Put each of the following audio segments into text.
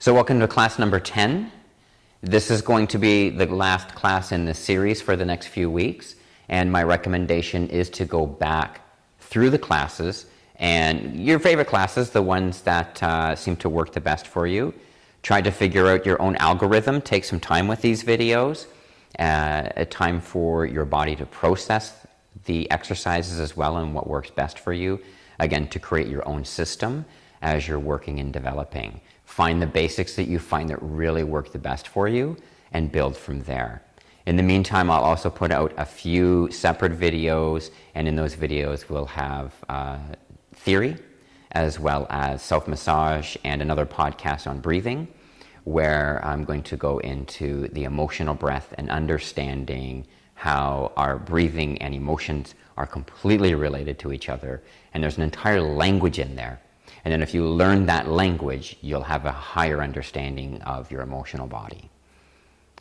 So welcome to class number 10. This is going to be the last class in this series for the next few weeks, and my recommendation is to go back through the classes and your favorite classes, the ones that seem to work the best for you. Try to figure out your own algorithm. Take some time with these videos, a time for your body to process the exercises as well and what works best for you. Again, to create your own system as you're working and developing. Find the basics that you find that really work the best for you and build from there. In the meantime, I'll also put out a few separate videos, and in those videos we'll have theory as well as self-massage and another podcast on breathing, where I'm going to go into the emotional breath and understanding how our breathing and emotions are completely related to each other, and there's an entire language in there. And then if you learn that language, you'll have a higher understanding of your emotional body.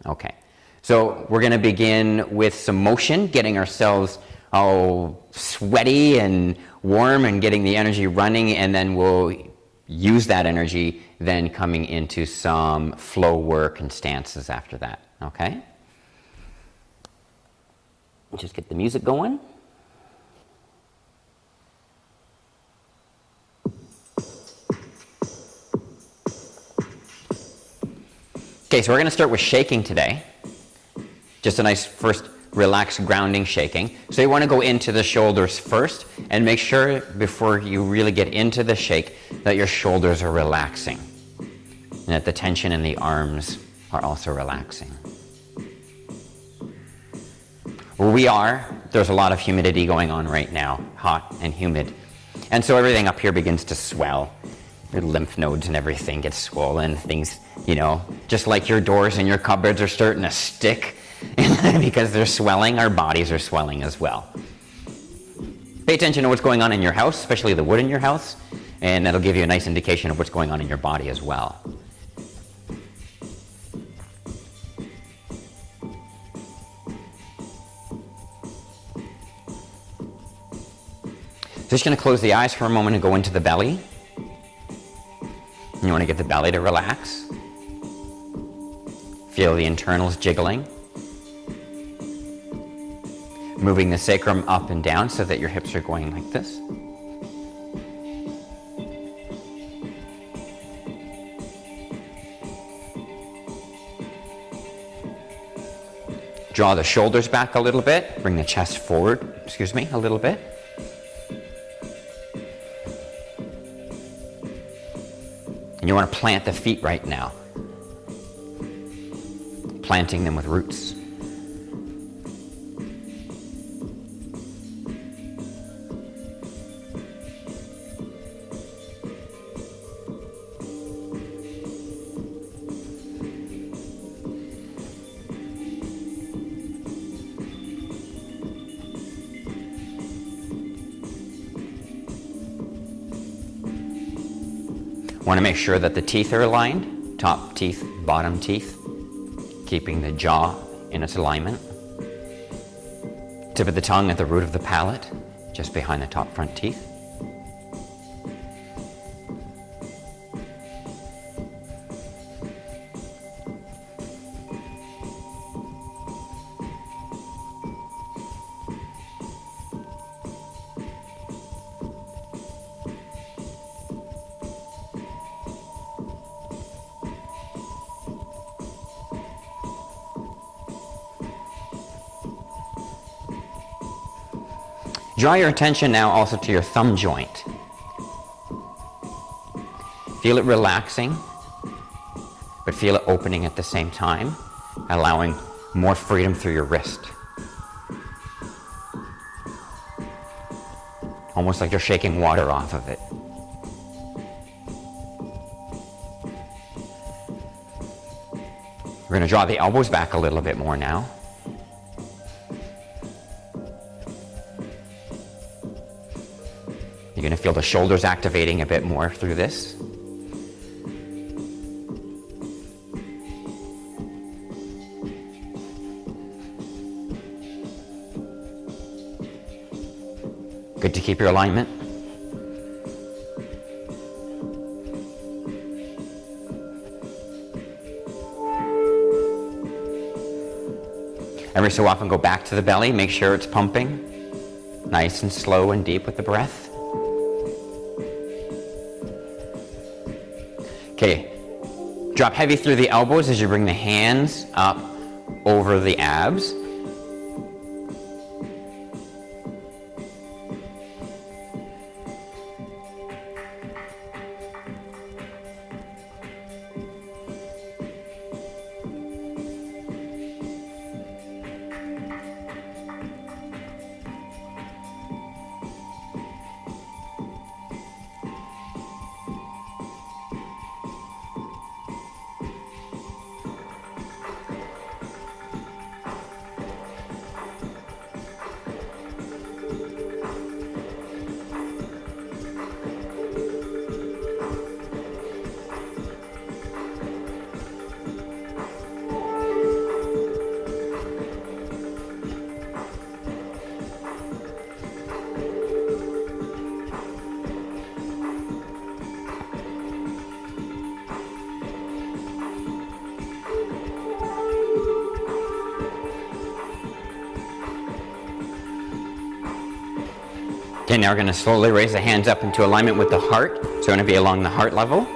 Okay, so we're going to begin with some motion, getting ourselves all sweaty and warm and getting the energy running, and then we'll use that energy then coming into some flow work and stances after that. Okay? Just get the music going. Okay, so we're going to start with shaking today. Just a nice first relaxed grounding shaking. So you want to go into the shoulders first and make sure before you really get into the shake that your shoulders are relaxing and that the tension in the arms are also relaxing. Where we are, there's a lot of humidity going on right now, hot and humid. And so everything up here begins to swell. Your lymph nodes and everything gets swollen. Things, just like your doors and your cupboards are starting to stick because they're swelling, our bodies are swelling as well. Pay attention to what's going on in your house, especially the wood in your house, and that'll give you a nice indication of what's going on in your body as well. Just going to close the eyes for a moment and go into the belly. You want to get the belly to relax. Feel the internals jiggling. Moving the sacrum up and down so that your hips are going like this. Draw the shoulders back a little bit. Bring the chest forward, a little bit. And you want to plant the feet right now. Planting them with roots. Want to make sure that the teeth are aligned, top teeth, bottom teeth, keeping the jaw in its alignment. Tip of the tongue at the root of the palate, just behind the top front teeth. Draw your attention now also to your thumb joint. Feel it relaxing, but feel it opening at the same time, allowing more freedom through your wrist. Almost like you're shaking water off of it. We're going to draw the elbows back a little bit more now. You're going to feel the shoulders activating a bit more through this. Good to keep your alignment. Every so often go back to the belly, make sure it's pumping. Nice and slow and deep with the breath. Okay, drop heavy through the elbows as you bring the hands up over the abs. Okay, now we're going to slowly raise the hands up into alignment with the heart. So we're going to be along the heart level.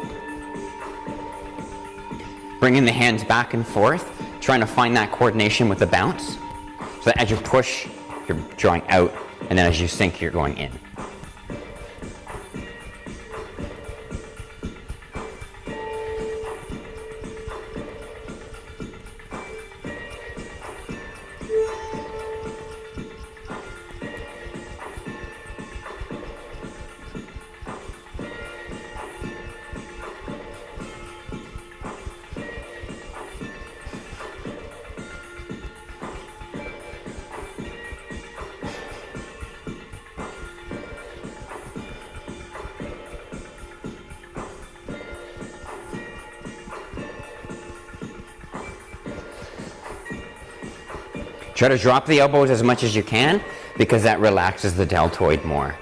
Bringing the hands back and forth, trying to find that coordination with the bounce. So that as you push, you're drawing out, and then as you sink, you're going in. Try to drop the elbows as much as you can because that relaxes the deltoid more.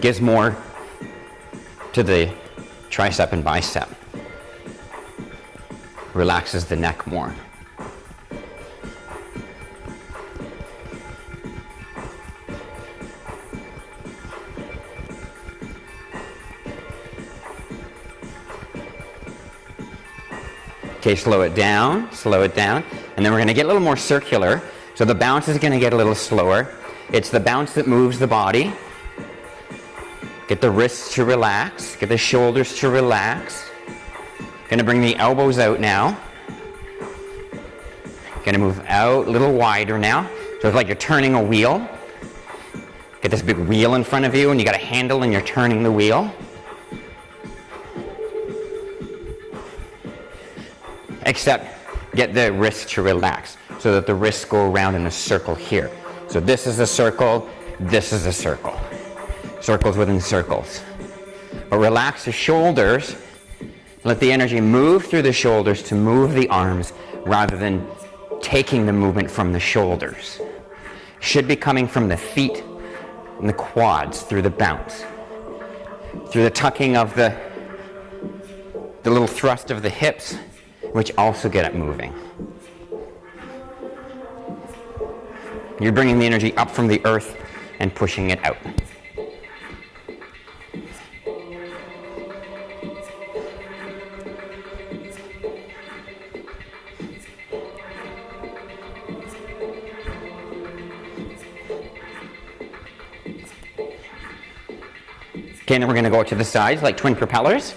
Gives more to the tricep and bicep. Relaxes the neck more. Okay, slow it down, and then we're going to get a little more circular. So the bounce is going to get a little slower. It's the bounce that moves the body. Get the wrists to relax, get the shoulders to relax. Going to bring the elbows out now. Going to move out a little wider now. So it's like you're turning a wheel. Get this big wheel in front of you, and you got a handle, and you're turning the wheel. Except get the wrists to relax so that the wrists go around in a circle here. So this is a circle, this is a circle. Circles within circles. But relax the shoulders. Let the energy move through the shoulders to move the arms rather than taking the movement from the shoulders. Should be coming from the feet and the quads through the bounce. Through the tucking of the little thrust of the hips, which also get it moving. You're bringing the energy up from the earth and pushing it out. Okay, then we're going to go to the sides like twin propellers.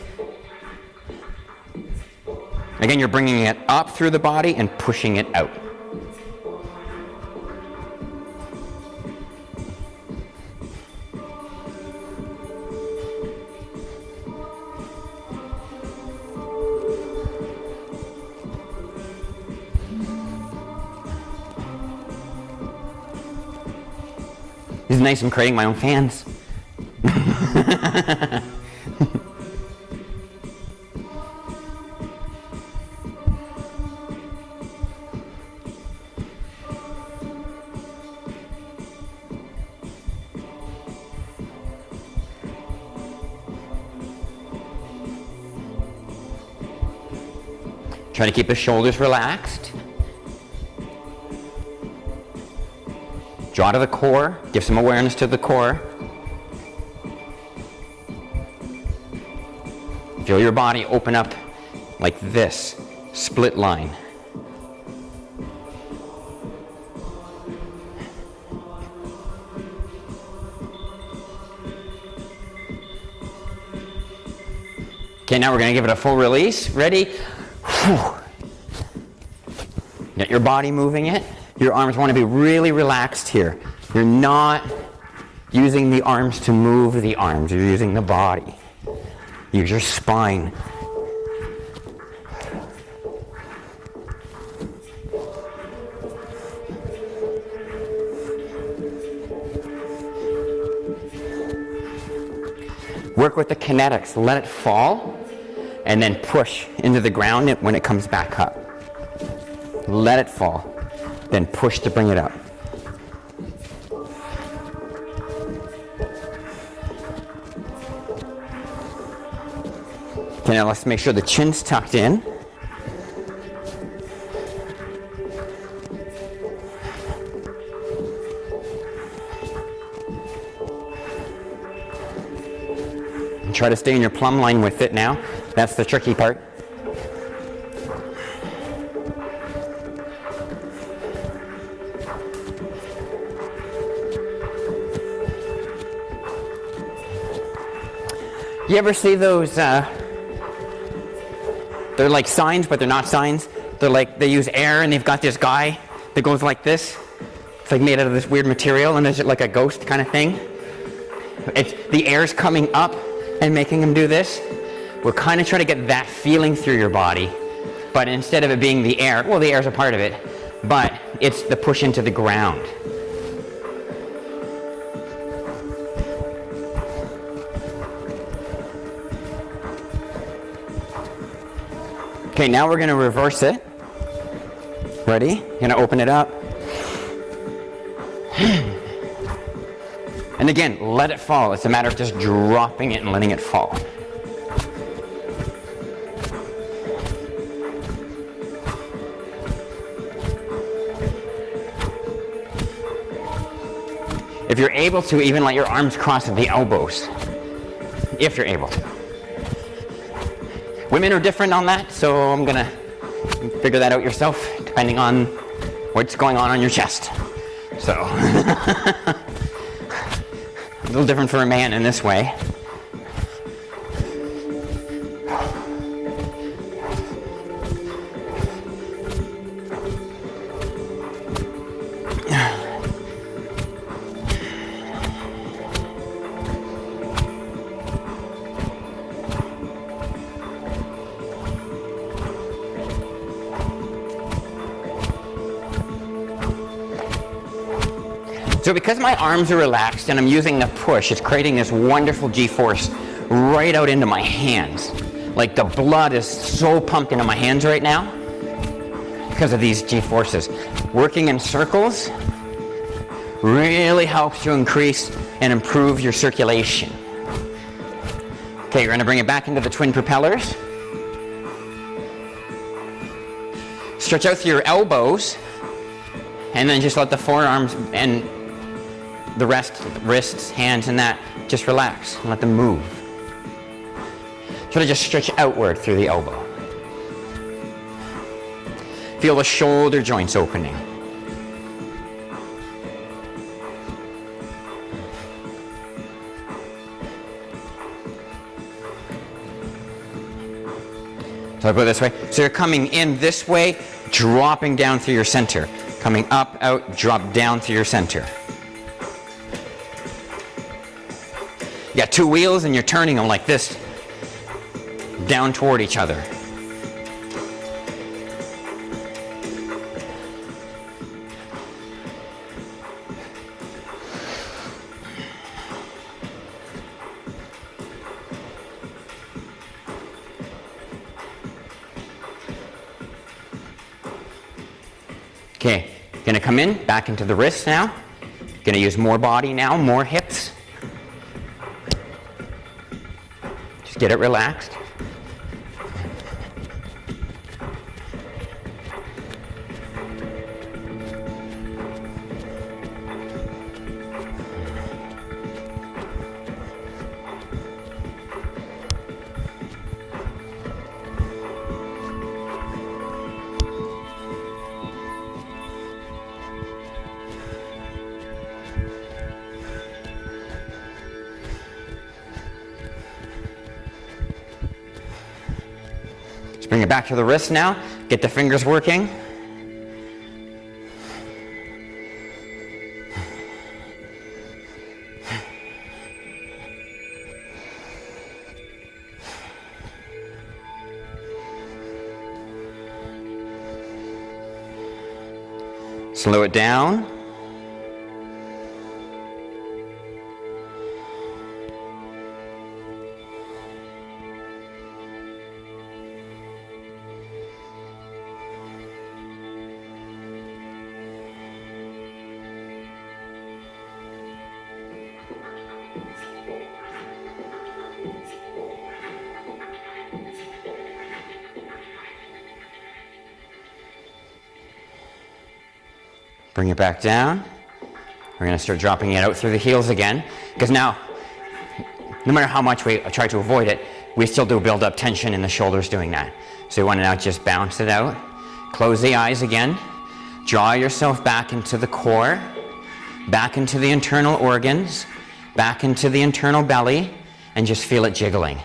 Again, you're bringing it up through the body and pushing it out. This is nice, I'm creating my own fans. Try to keep the shoulders relaxed. Draw to the core, give some awareness to the core. Feel your body open up like this, split line. Okay, now we're going to give it a full release. Ready? Get your body moving it. Your arms want to be really relaxed here. You're not using the arms to move the arms. You're using the body. Use your spine. Work with the kinetics. Let it fall and then push into the ground when it comes back up. Let it fall, then push to bring it up. Okay, now let's make sure the chin's tucked in. And try to stay in your plumb line with it now. That's the tricky part. You ever see those, they're like signs, but they're not signs. They're like, they use air and they've got this guy that goes like this. It's like made out of this weird material and there's like a ghost kind of thing. It's, the air's coming up and making him do this. We're kind of trying to get that feeling through your body. But instead of it being the air, well, the air's a part of it, but it's the push into the ground. Okay, now we're going to reverse it. Ready? You're going to open it up. And again, let it fall. It's a matter of just dropping it and letting it fall. If you're able to, even let your arms cross at the elbows. If you're able to. Women are different on that, so I'm going to figure that out yourself, depending on what's going on your chest. So, a little different for a man in this way. So because my arms are relaxed and I'm using the push, it's creating this wonderful G-force right out into my hands. Like the blood is so pumped into my hands right now because of these G-forces. Working in circles really helps to increase and improve your circulation. Okay, you're going to bring it back into the twin propellers. Stretch out through your elbows and then just let the forearms and the rest, wrists, hands, and that, just relax and let them move. Try to just stretch outward through the elbow. Feel the shoulder joints opening. So I put it this way. So you're coming in this way, dropping down through your center. Coming up, out, drop down through your center. You got two wheels and you're turning them like this, down toward each other. Okay, gonna come in, back into the wrists now. Gonna use more body now, more hips. Get it relaxed. Let's bring it back to the wrist now. Get the fingers working. Slow it down. Bring it back down. We're going to start dropping it out through the heels again. Because now, no matter how much we try to avoid it, we still do build up tension in the shoulders doing that. So you want to now just bounce it out. Close the eyes again. Draw yourself back into the core, back into the internal organs, back into the internal belly, and just feel it jiggling.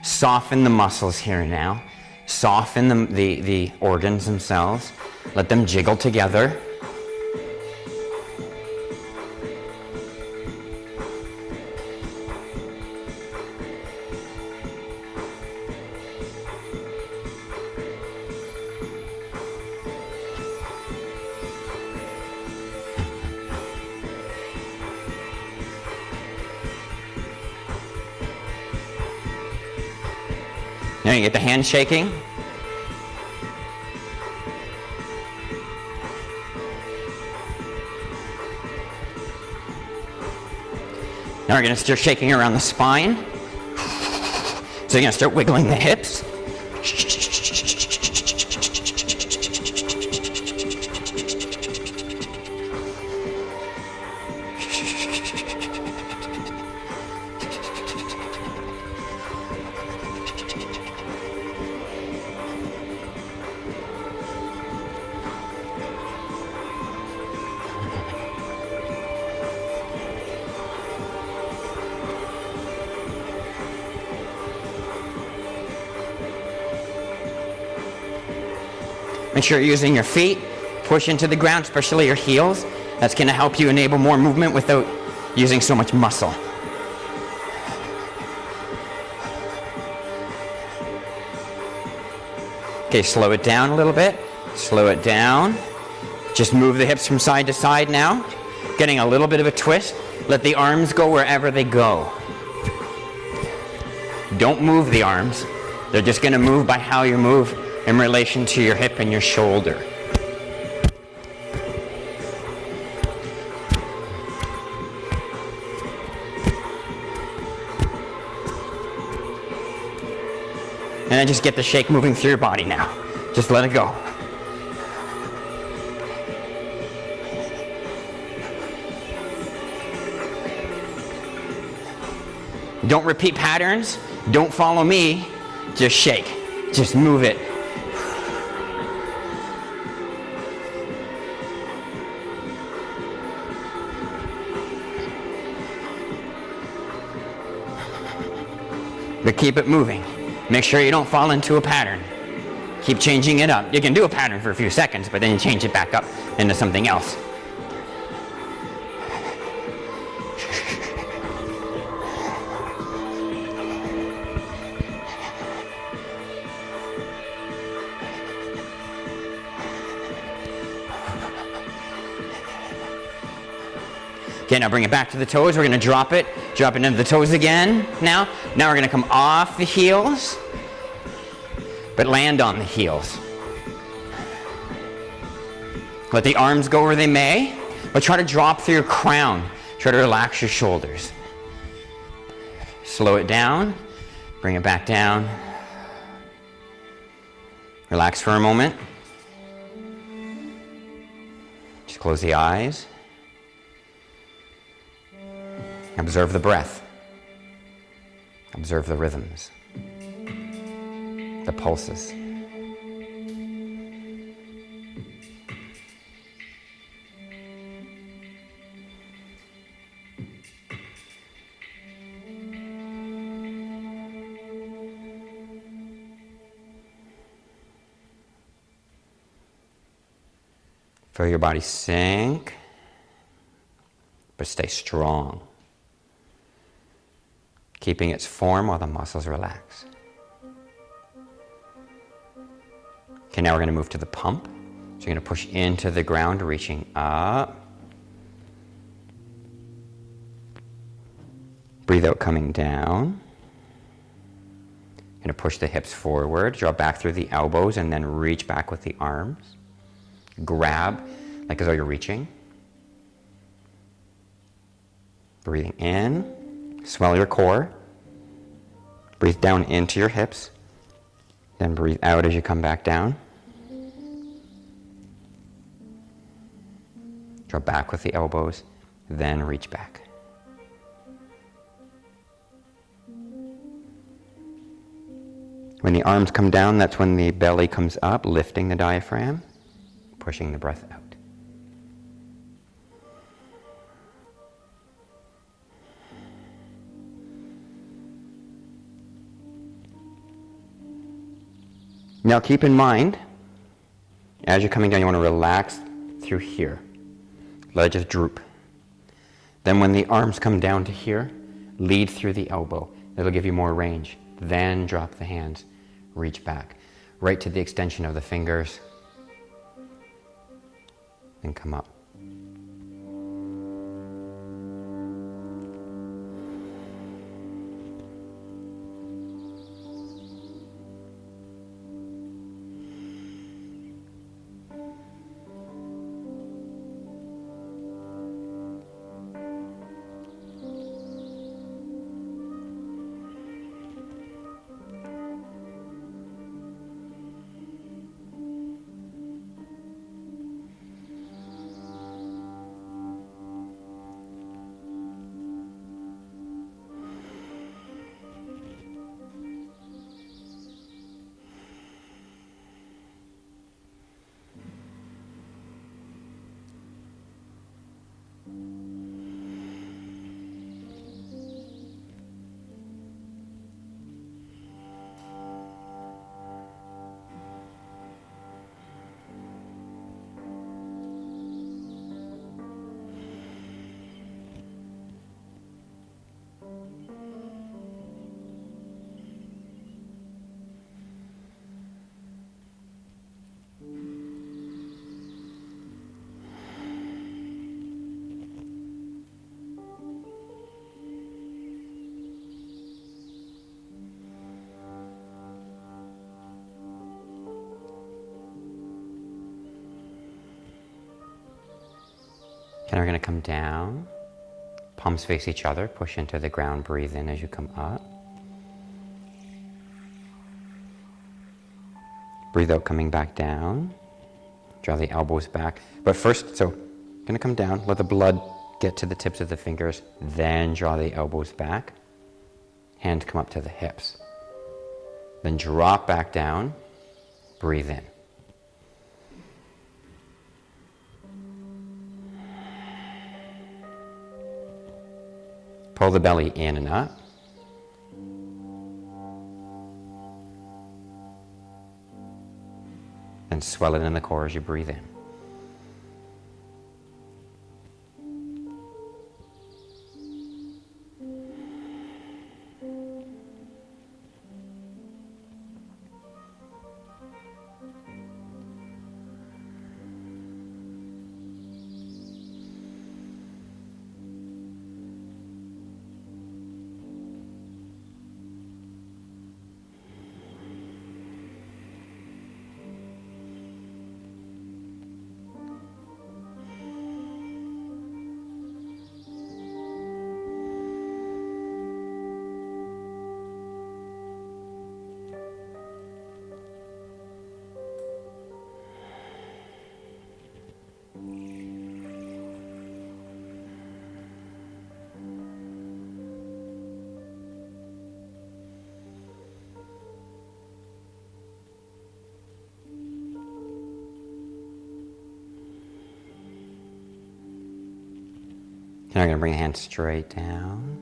Soften the muscles here now. Soften the organs themselves. Let them jiggle together. Now you get the hands shaking. Now we're going to start shaking around the spine. So you're going to start wiggling the hips. Make sure you're using your feet, push into the ground, especially your heels. That's going to help you enable more movement without using so much muscle. Okay, slow it down a little bit. Slow it down. Just move the hips from side to side now. Getting a little bit of a twist. Let the arms go wherever they go. Don't move the arms. They're just going to move by how you move in relation to your hip and your shoulder. And then just get the shake moving through your body now. Just let it go. Don't repeat patterns. Don't follow me. Just shake. Just move it. But keep it moving. Make sure you don't fall into a pattern. Keep changing it up. You can do a pattern for a few seconds, but then you change it back up into something else. Okay, now bring it back to the toes. We're going to drop it into the toes again now. Now we're going to come off the heels, but land on the heels. Let the arms go where they may, but try to drop through your crown. Try to relax your shoulders. Slow it down. Bring it back down. Relax for a moment. Just close the eyes. Observe the breath. Observe the rhythms, the pulses. Feel your body sink, but stay strong. Keeping its form while the muscles relax. Okay, now we're going to move to the pump. So you're going to push into the ground, reaching up. Breathe out, coming down. You're going to push the hips forward, draw back through the elbows, and then reach back with the arms. Grab, like as though you're reaching. Breathing in, swell your core. Breathe down into your hips. Then breathe out as you come back down. Draw back with the elbows, then reach back. When the arms come down, that's when the belly comes up, lifting the diaphragm, pushing the breath out. Now keep in mind, as you're coming down, you want to relax through here. Let it just droop. Then when the arms come down to here, lead through the elbow. It'll give you more range. Then drop the hands, reach back, right to the extension of the fingers, and come up. Then we're going to come down, palms face each other, push into the ground, breathe in as you come up. Breathe out, coming back down. Draw the elbows back. But first, so going to come down, let the blood get to the tips of the fingers, then draw the elbows back. Hands come up to the hips. Then drop back down, breathe in. Pull the belly in and up. And swell it in the core as you breathe in. Now you're going to bring the hands straight down.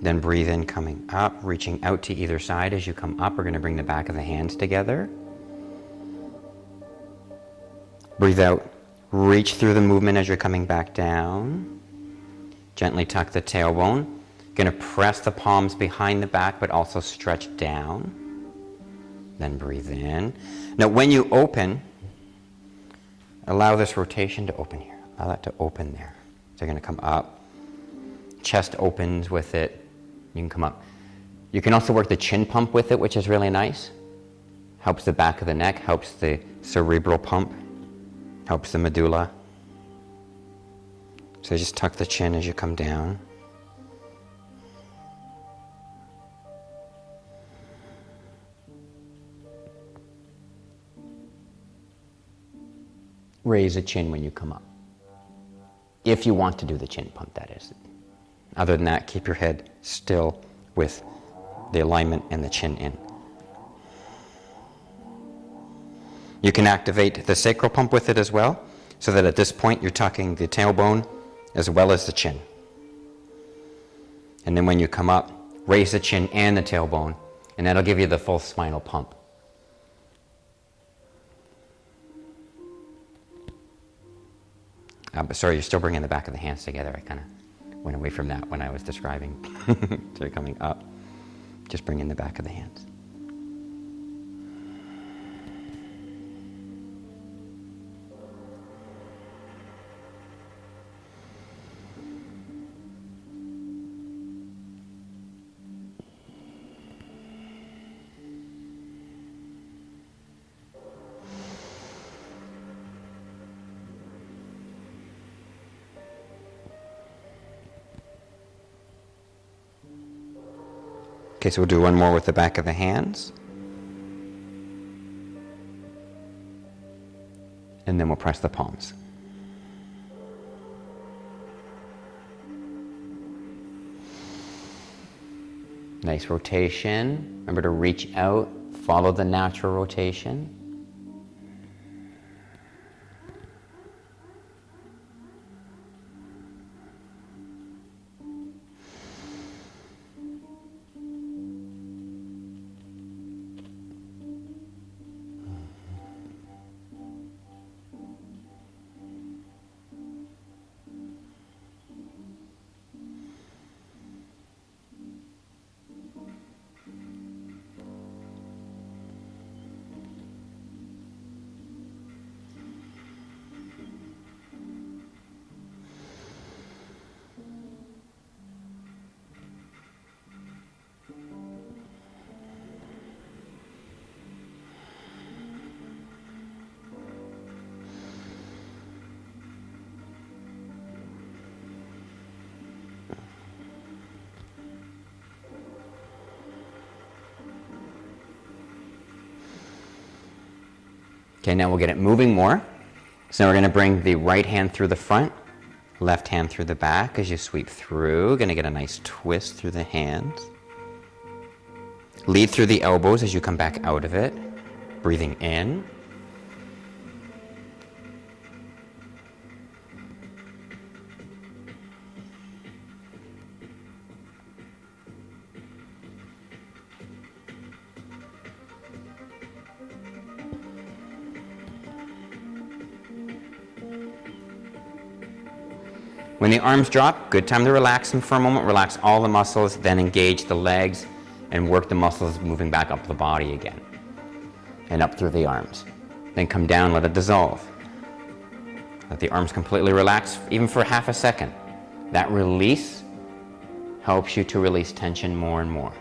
Then breathe in, coming up, reaching out to either side as you come up. We're going to bring the back of the hands together. Breathe out. Reach through the movement as you're coming back down. Gently tuck the tailbone. Going to press the palms behind the back, but also stretch down. Then breathe in. Now, when you open, allow this rotation to open here. Allow that to open there. So you're going to come up. Chest opens with it. You can come up. You can also work the chin pump with it, which is really nice. Helps the back of the neck, helps the cerebral pump, helps the medulla. So just tuck the chin as you come down. Raise the chin when you come up. If you want to do the chin pump, that is. Other than that, keep your head still with the alignment and the chin in. You can activate the sacral pump with it as well, so that at this point you're tucking the tailbone as well as the chin. And then when you come up, raise the chin and the tailbone, and that'll give you the full spinal pump. Sorry, you're still bringing the back of the hands together. I kind of went away from that when I was describing. So you're coming up, just bring in the back of the hands. Okay, so we'll do one more with the back of the hands. And then we'll press the palms. Nice rotation. Remember to reach out, follow the natural rotation. Okay, now we'll get it moving more. So now we're going to bring the right hand through the front, left hand through the back as you sweep through. Going to get a nice twist through the hands. Lead through the elbows as you come back out of it. Breathing in. When the arms drop, good time to relax them for a moment. Relax all the muscles, then engage the legs and work the muscles moving back up the body again. And up through the arms. Then come down, let it dissolve. Let the arms completely relax, even for half a second. That release helps you to release tension more and more.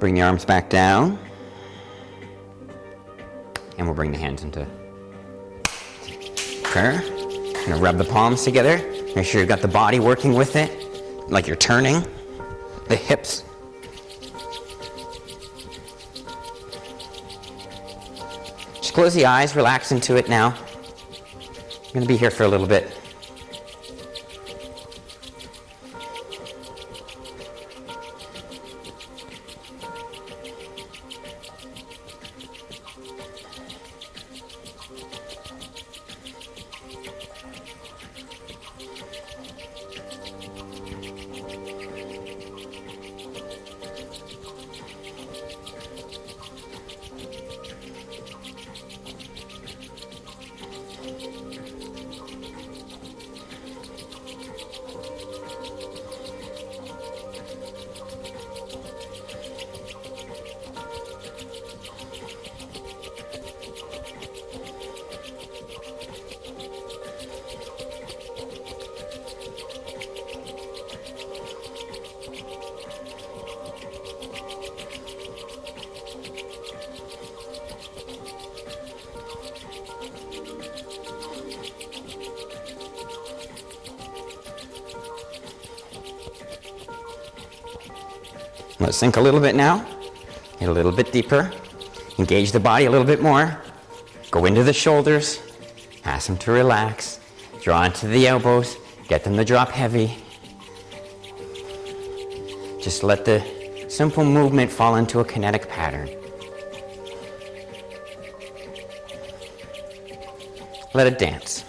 Bring the arms back down. And we'll bring the hands into prayer. Gonna rub the palms together. Make sure you've got the body working with it, like you're turning the hips. Just close the eyes, relax into it now. I'm gonna be here for a little bit. Let it sink a little bit now. Get a little bit deeper. Engage the body a little bit more. Go into the shoulders. Ask them to relax. Draw into the elbows. Get them to drop heavy. Just let the simple movement fall into a kinetic pattern. Let it dance.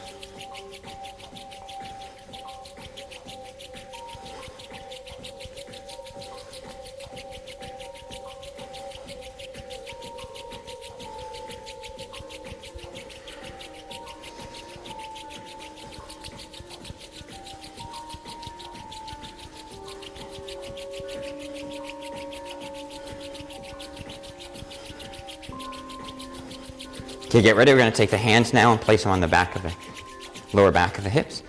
Okay, get ready. We're going to take the hands now and place them on the back of the lower back of the hips.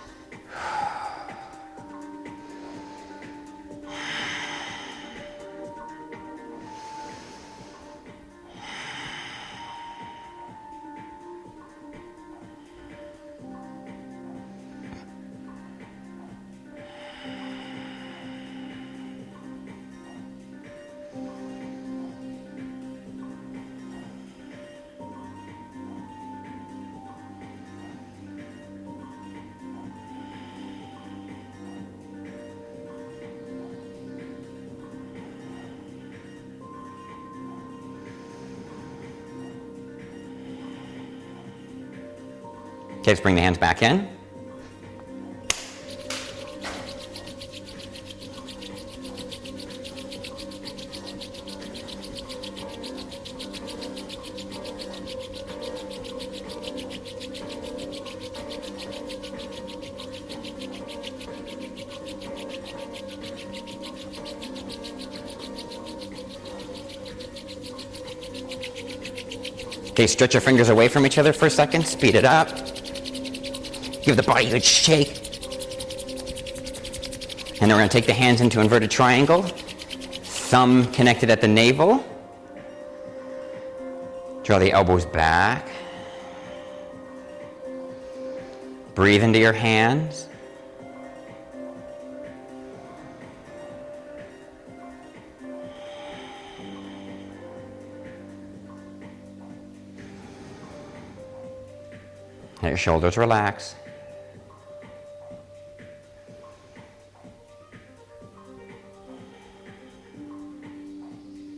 Okay, let's bring the hands back in. Okay, stretch your fingers away from each other for a second. Speed it up. Give the body a good shake. And then we're going to take the hands into inverted triangle. Thumb connected at the navel. Draw the elbows back. Breathe into your hands. Let your shoulders relax.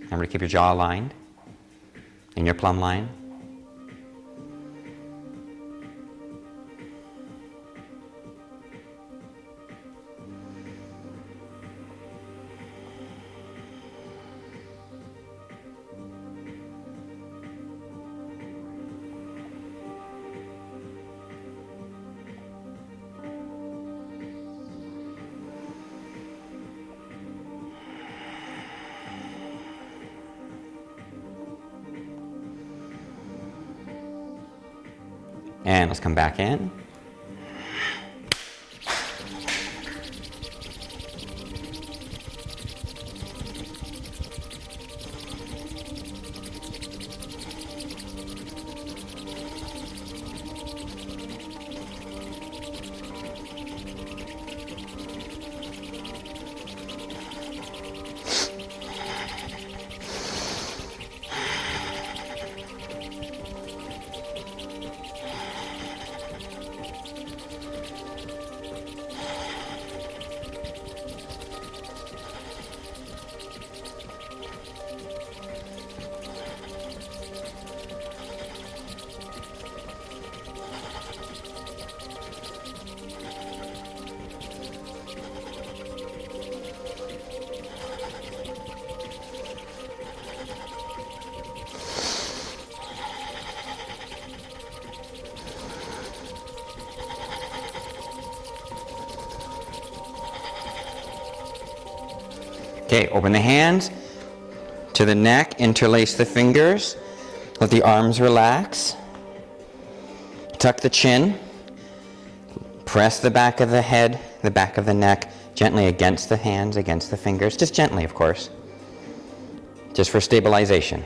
Remember to keep your jaw aligned in your plumb line. And let's come back in. Okay, open the hands to the neck, interlace the fingers, let the arms relax, tuck the chin, press the back of the head, the back of the neck, gently against the hands, against the fingers, just gently, of course, just for stabilization.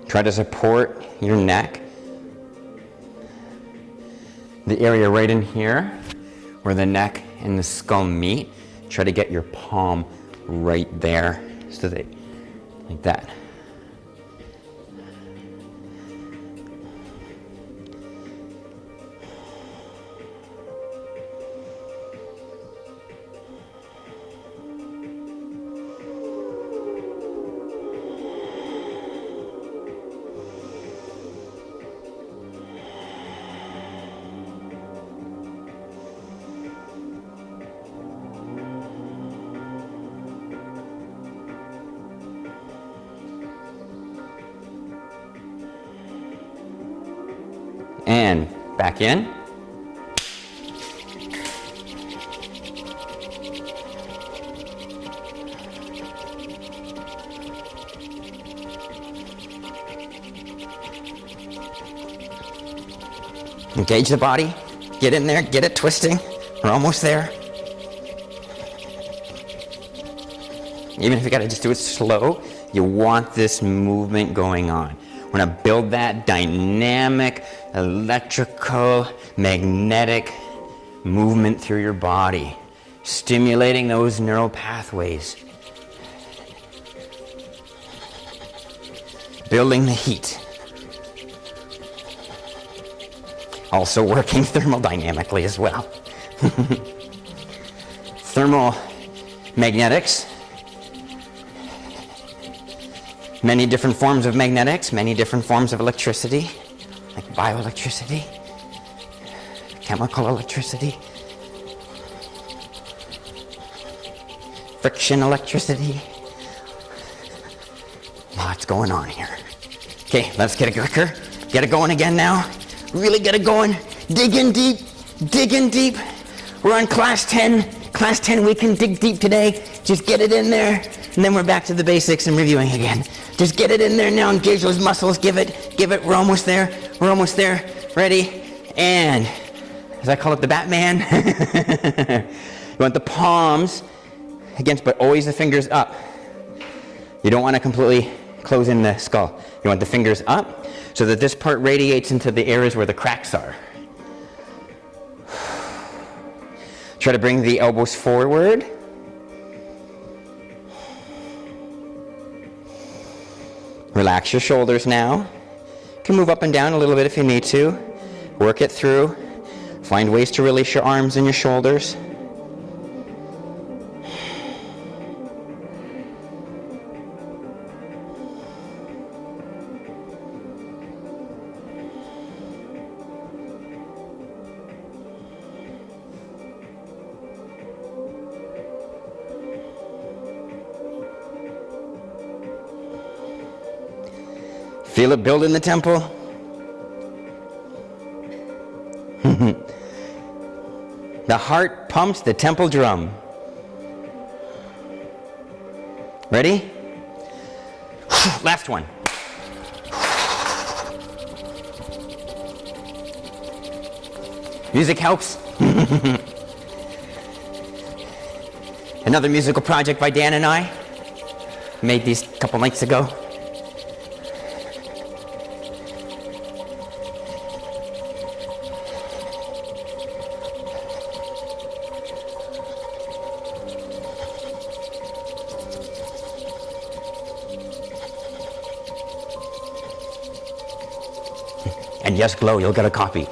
Try to support your neck. The area right in here where the neck and the skull meet, try to get your palm right there so that, like that. And back in. Engage the body. Get in there, get it twisting. We're almost there. Even if you gotta just do it slow, you want this movement going on. We're gonna build that dynamic, electrical, magnetic movement through your body, stimulating those neural pathways, building the heat, also working thermodynamically as well. Thermal magnetics. Many different forms of magnetics, many different forms of electricity, like bioelectricity, chemical electricity, friction electricity. Lots going on here. Okay, let's get it quicker. Get it going again now. Really get it going. Dig in deep, dig in deep. We're on class 10. Class 10, we can dig deep today. Just get it in there, and then we're back to the basics and reviewing again. Just get it in there now, engage those muscles, give it, we're almost there, ready, and, as I call it, the Batman. You want the palms against, but always the fingers up. You don't want to completely close in the skull. You want the fingers up, so that this part radiates into the areas where the cracks are. Try to bring the elbows forward. Relax your shoulders now. You can move up and down a little bit if you need to. Work it through. Find ways to release your arms and your shoulders. Feel it build in the temple. The heart pumps the temple drum. Ready? Last one. Music helps. Another musical project by Dan and I. Made these a couple nights ago. And yes, Glow, you'll get a copy.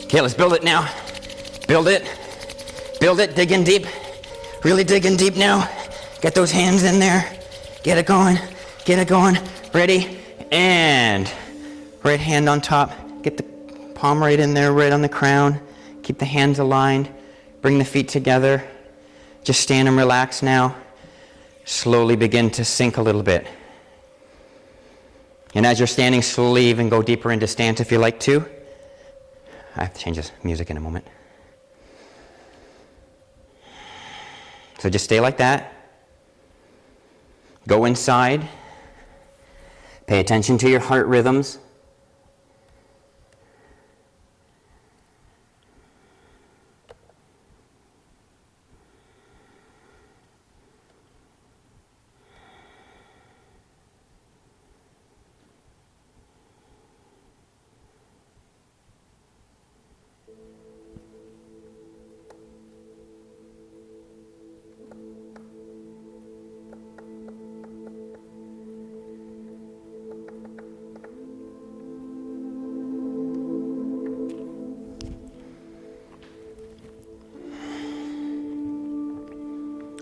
Okay, let's build it now. Build it, dig in deep. Really dig in deep now. Get those hands in there. Get it going, ready, and right hand on top. Get the palm right in there, right on the crown. Keep the hands aligned. Bring the feet together. Just stand and relax now. slowly begin to sink a little bit. And as you're standing, slowly even go deeper into stance if you like to. I have to change this music in a moment. So just stay like that. Go inside. Pay attention to your heart rhythms.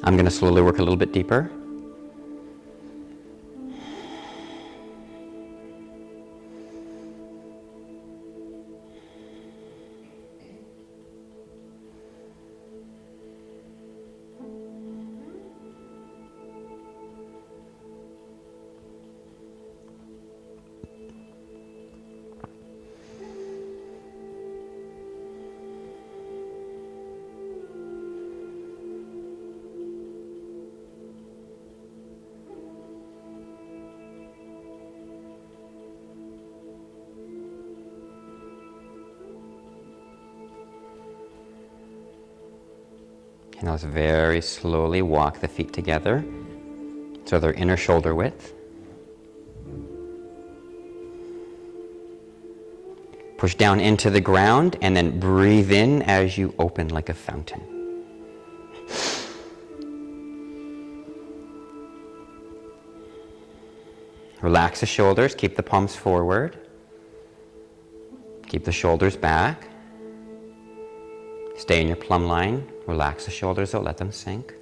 I'm going to slowly work a little bit deeper. And let's very slowly walk the feet together so they're inner shoulder width. Push down into the ground and then breathe in as you open like a fountain. Relax the shoulders, keep the palms forward. Keep the shoulders back. Stay in your plumb line. Relax the shoulders out, let them sink.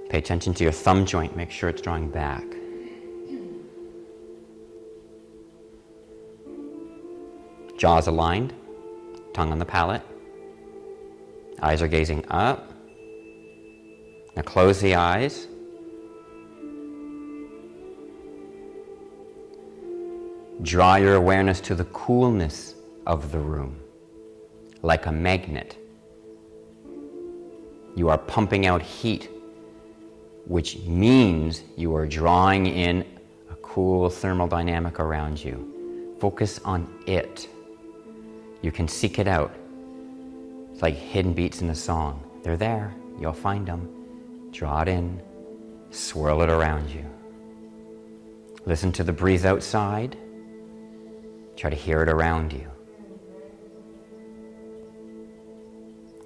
Pay attention to your thumb joint, make sure it's drawing back. Jaws aligned, tongue on the palate. Eyes are gazing up. Now close the eyes. Draw your awareness to the coolness of the room, like a magnet. You are pumping out heat, which means you are drawing in a cool thermal dynamic around you. Focus on it. You can seek it out. It's like hidden beats in the song. They're there. You'll find them. Draw it in. Swirl it around you. Listen to the breeze outside. Try to hear it around you.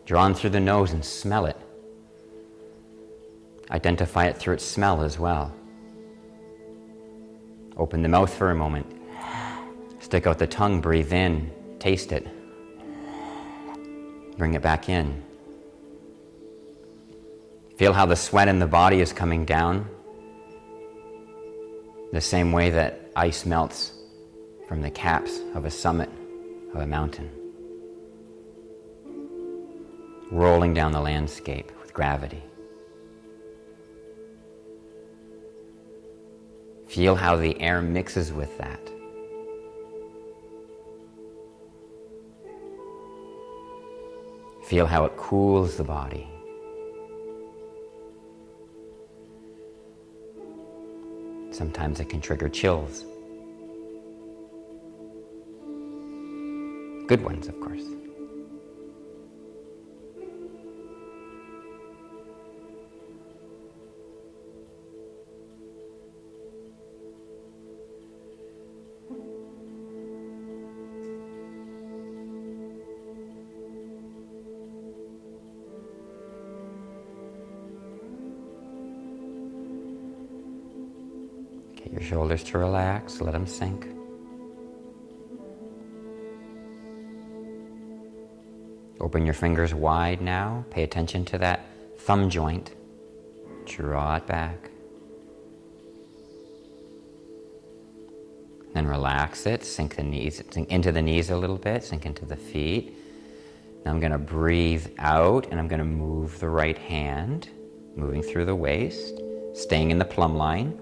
Drawn through the nose and smell it. Identify it through its smell as well. Open the mouth for a moment. Stick out the tongue, breathe in, taste it. Bring it back in. Feel how the sweat in the body is coming down. The same way that ice melts from the caps of a summit of a mountain. Rolling down the landscape with gravity. Feel how the air mixes with that. Feel how it cools the body. Sometimes it can trigger chills. Good ones, of course. Get your shoulders to relax, let them sink. Open your fingers wide now. Pay attention to that thumb joint. Draw it back. Then relax it. Sink the knees, sink into the knees a little bit. Sink into the feet. Now I'm going to breathe out and I'm going to move the right hand. moving through the waist, staying in the plumb line,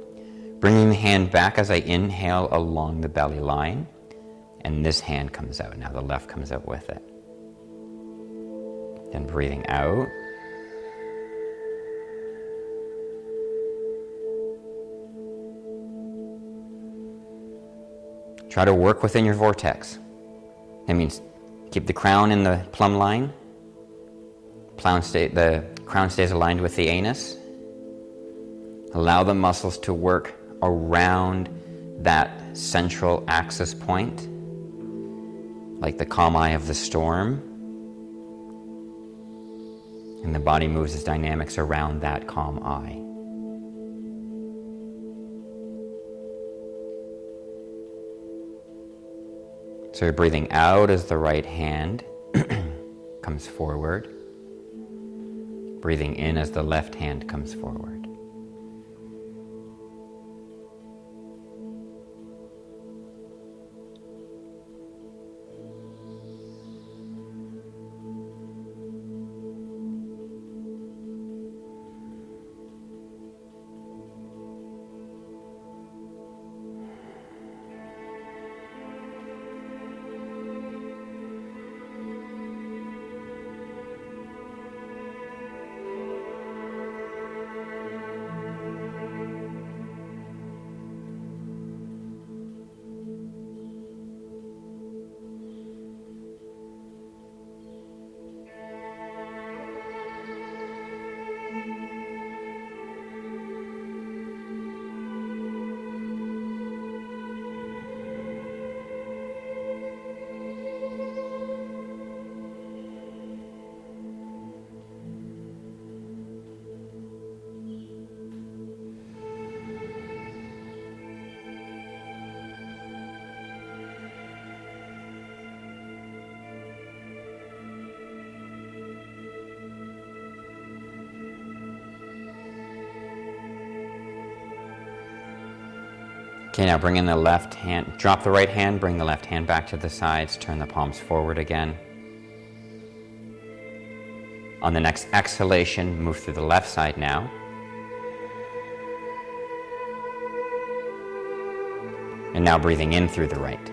bringing the hand back as I inhale along the belly line, and this hand comes out. Now the left comes out with it. Then breathing out. Try to work within your vortex. That means keep the crown in the plumb line. The crown stays aligned with the anus. Allow the muscles to work around that central axis point, like the calm eye of the storm. And the body moves its dynamics around that calm eye. So you're breathing out as the right hand comes forward. Breathing in as the left hand comes forward. Okay, now bring in the left hand, drop the right hand, bring the left hand back to the sides, turn the palms forward again. On the next exhalation, move through the left side now. And now breathing in through the right.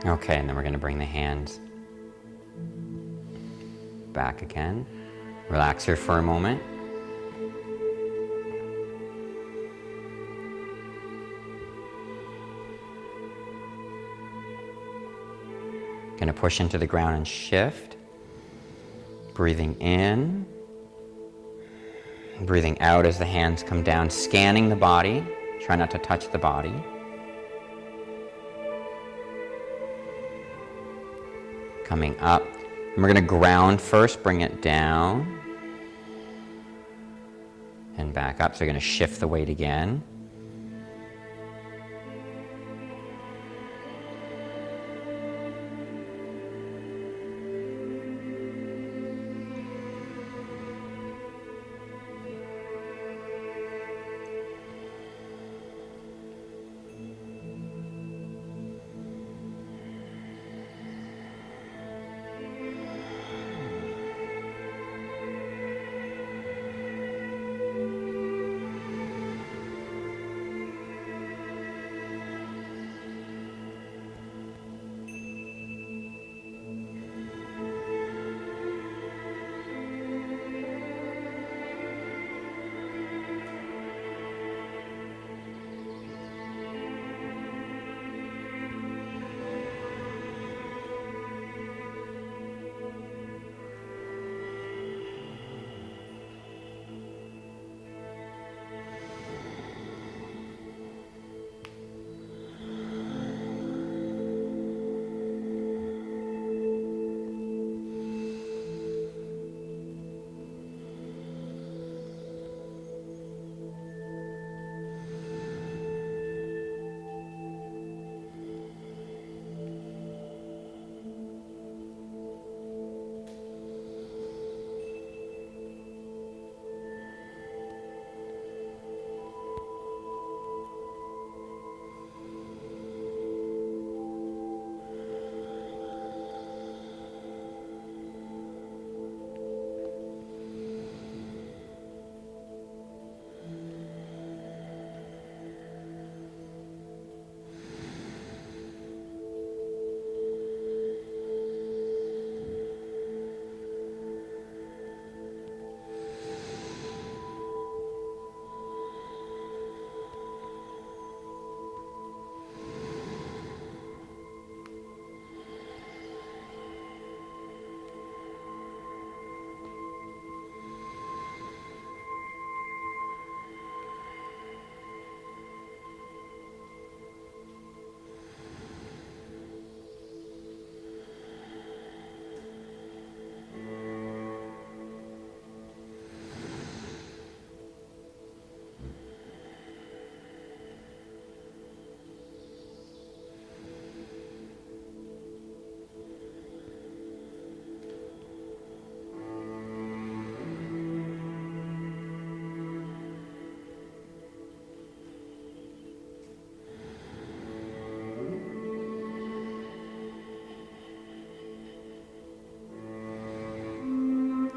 Okay, and then we're going to bring the hands back again. Relax here for a moment. Going to push into the ground and shift. Breathing in. Breathing out as the hands come down, scanning the body. Try not to touch the body. coming up. And we're going to ground first, bring it down and back up. So you're going to shift the weight again.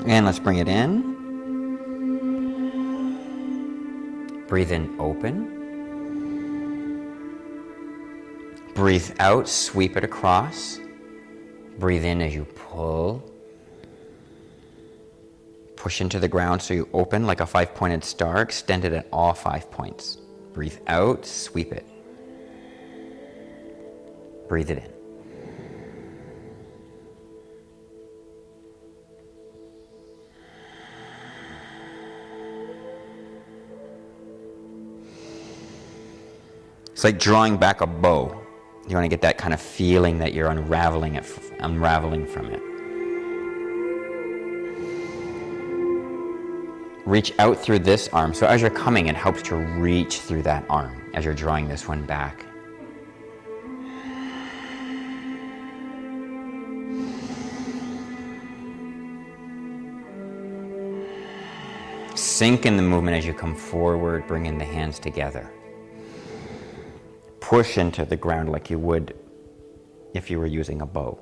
And let's bring it in. Breathe in, open. Breathe out, sweep it across. Breathe in as you pull. Push into the ground so you open like a 5-pointed star, extend it at all 5 points. Breathe out, sweep it. Breathe it in. It's like drawing back a bow. You want to get that kind of feeling that you're unraveling from it. Reach out through this arm. So as you're coming, it helps to reach through that arm as you're drawing this one back. Sink in the movement as you come forward, bringing the hands together. Push into the ground like you would if you were using a bow.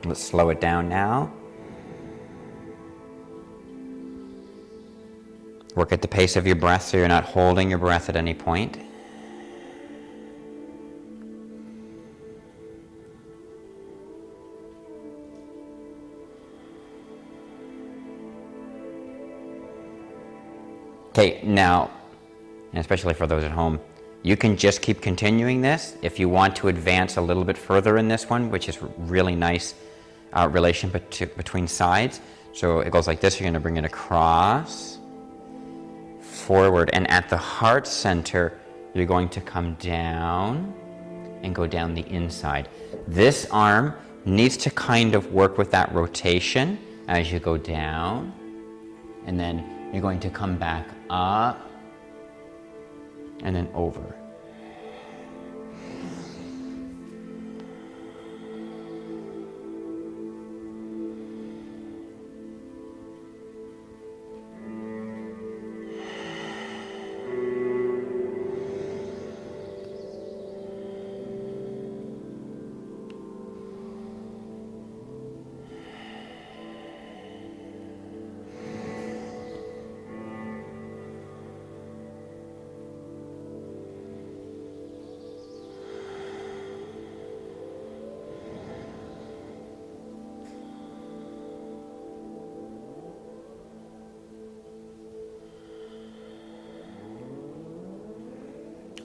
Let's slow it down now. Work at the pace of your breath so you're not holding your breath at any point. Okay, now, and especially for those at home, you can just keep continuing this. If you want to advance a little bit further in this one, which is really nice relation between sides. So it goes like this. You're going to bring it across, forward. And at the heart center, you're going to come down and go down the inside. This arm needs to kind of work with that rotation as you go down. And then you're going to come back up and then over.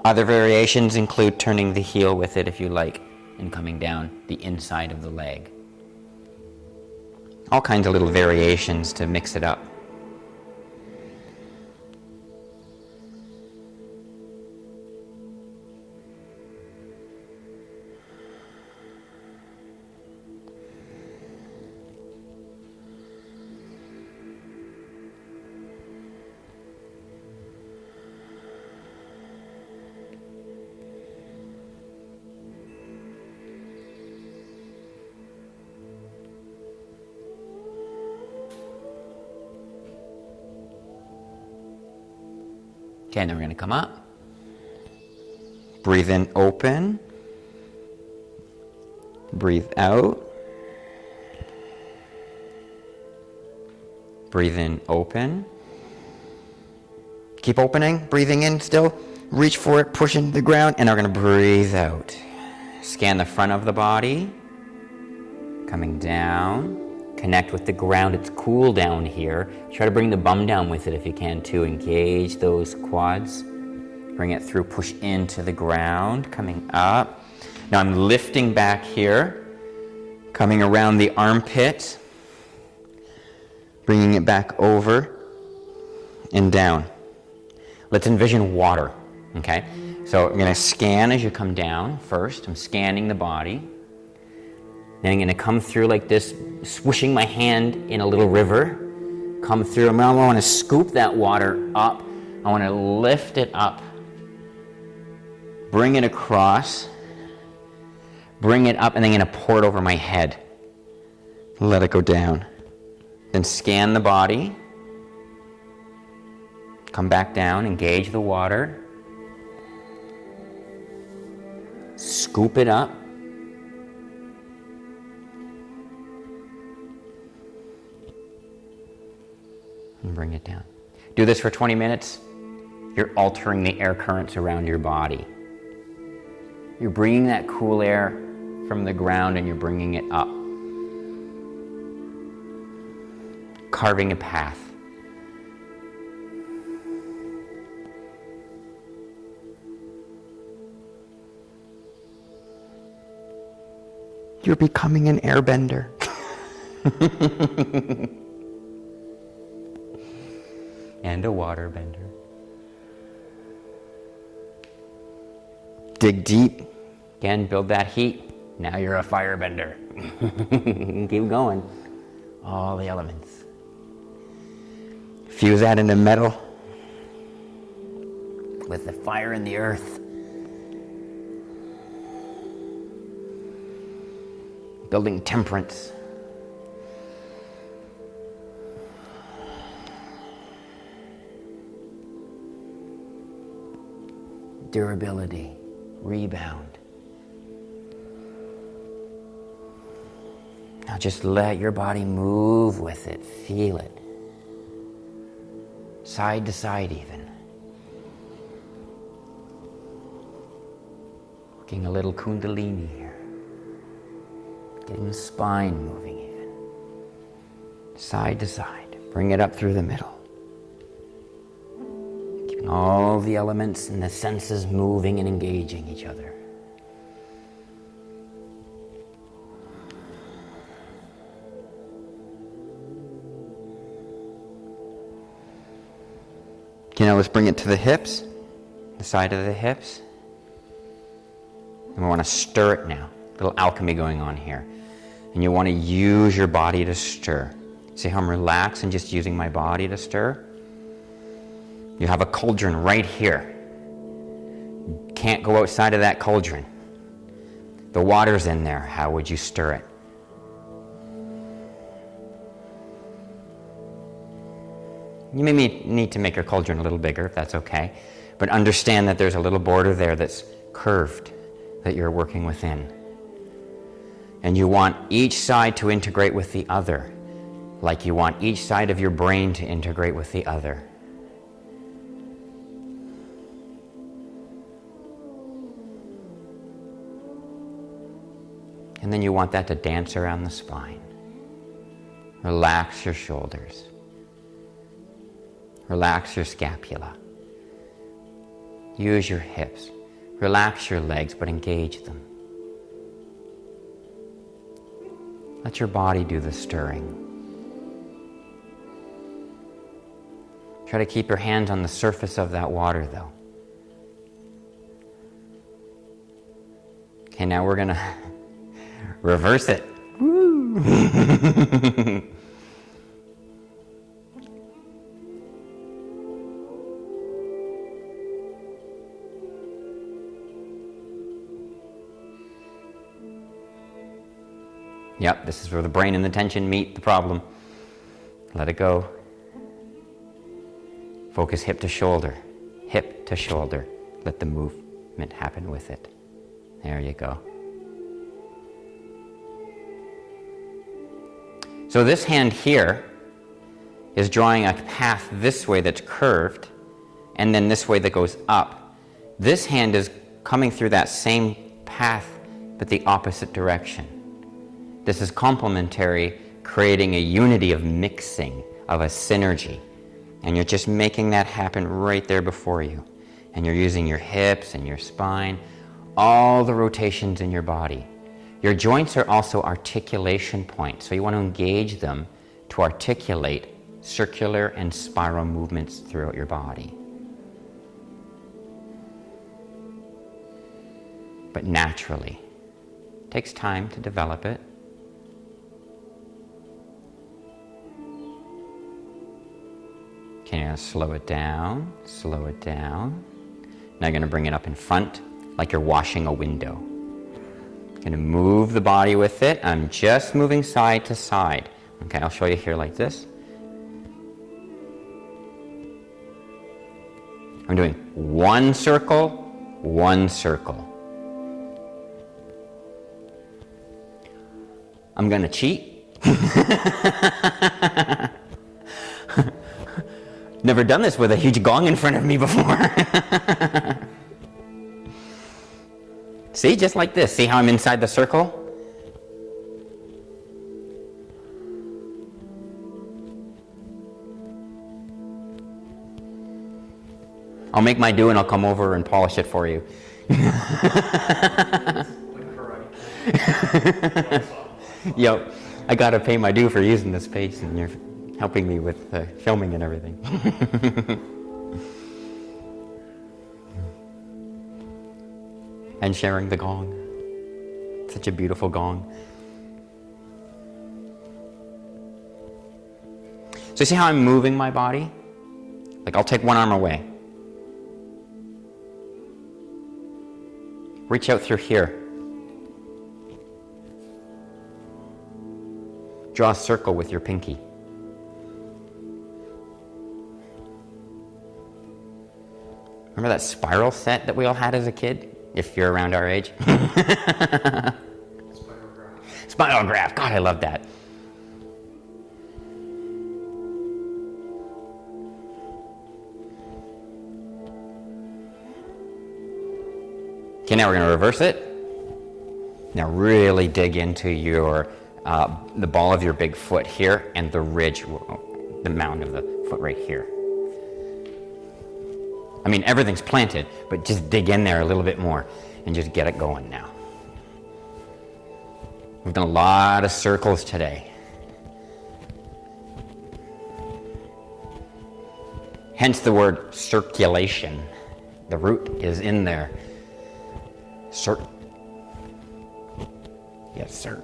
Other variations include turning the heel with it if you like, and coming down the inside of the leg. All kinds of little variations to mix it up. Okay, then we're going to come up. Breathe in, open. Breathe out. Breathe in, open. Keep opening, breathing in still. Reach for it, push into the ground, and we're going to breathe out. Scan the front of the body. Coming down. Connect with the ground. It's cool down here. Try to bring the bum down with it if you can too. Engage those quads. Bring it through. Push into the ground. Coming up. Now I'm lifting back here. Coming around the armpit. Bringing it back over and down. Let's envision water. Okay? So I'm going to scan as you come down first. I'm scanning the body. Then I'm going to come through like this, swishing my hand in a little river. Come through. I want to scoop that water up. I want to lift it up. Bring it across. Bring it up, and then I'm going to pour it over my head. Let it go down. Then scan the body. Come back down. Engage the water. Scoop it up. And bring it down. Do this for 20 minutes. You're altering the air currents around your body. You're bringing that cool air from the ground and you're bringing it up. Carving a path. You're becoming an airbender. And a waterbender. Dig deep. Again, build that heat. Now you're a firebender. Keep going. All the elements. Fuse that into metal with the fire in the earth. Building temperance. Durability, rebound. Now just let your body move with it, feel it. Side to side even. Working a little kundalini here. Getting the spine moving even. Side to side. Bring it up through the middle. All the elements and the senses moving and engaging each other. Okay, now let's bring it to the hips, the side of the hips. And we want to stir it now. A little alchemy going on here. And you want to use your body to stir. See how I'm relaxed and just using my body to stir? You have a cauldron right here. Can't go outside of that cauldron. The water's in there. How would you stir it? You may need to make your cauldron a little bigger if that's okay. But understand that there's a little border there that's curved that you're working within. And you want each side to integrate with the other, like you want each side of your brain to integrate with the other. And then you want that to dance around the spine. Relax your shoulders. Relax your scapula. Use your hips. Relax your legs, but engage them. Let your body do the stirring. Try to keep your hands on the surface of that water, though. Okay, now we're going to reverse it. Woo! Yep, this is where the brain and the tension meet the problem. Let it go. Focus hip to shoulder. Hip to shoulder. Let the movement happen with it. There you go. So this hand here is drawing a path this way that's curved, and then this way that goes up. This hand is coming through that same path, but the opposite direction. This is complementary, creating a unity of mixing, of a synergy. And you're just making that happen right there before you. And you're using your hips and your spine, all the rotations in your body. Your joints are also articulation points, so you want to engage them to articulate circular and spiral movements throughout your body. But naturally. It takes time to develop it. Okay, now slow it down, slow it down. Now you're going to bring it up in front like you're washing a window. Going to move the body with it. I'm just moving side to side. Okay, I'll show you here like this. I'm doing one circle, one circle. I'm going to cheat. Never done this with a huge gong in front of me before. See, just like this. See how I'm inside the circle? I'll make my do and I'll come over and polish it for you. Yep, I gotta pay my due for using this space, and you're helping me with filming and everything. And sharing the gong. Such a beautiful gong. So see how I'm moving my body? Like I'll take one arm away. Reach out through here. Draw a circle with your pinky. Remember that spiral set that we all had as a kid? If you're around our age. Spirograph. God, I love that. Okay, now we're going to reverse it. Now really dig into your the ball of your big foot here and the ridge, the mound of the foot right here. I mean, everything's planted, but just dig in there a little bit more and just get it going now. We've done a lot of circles today. Hence the word circulation. The root is in there. Yes, sir.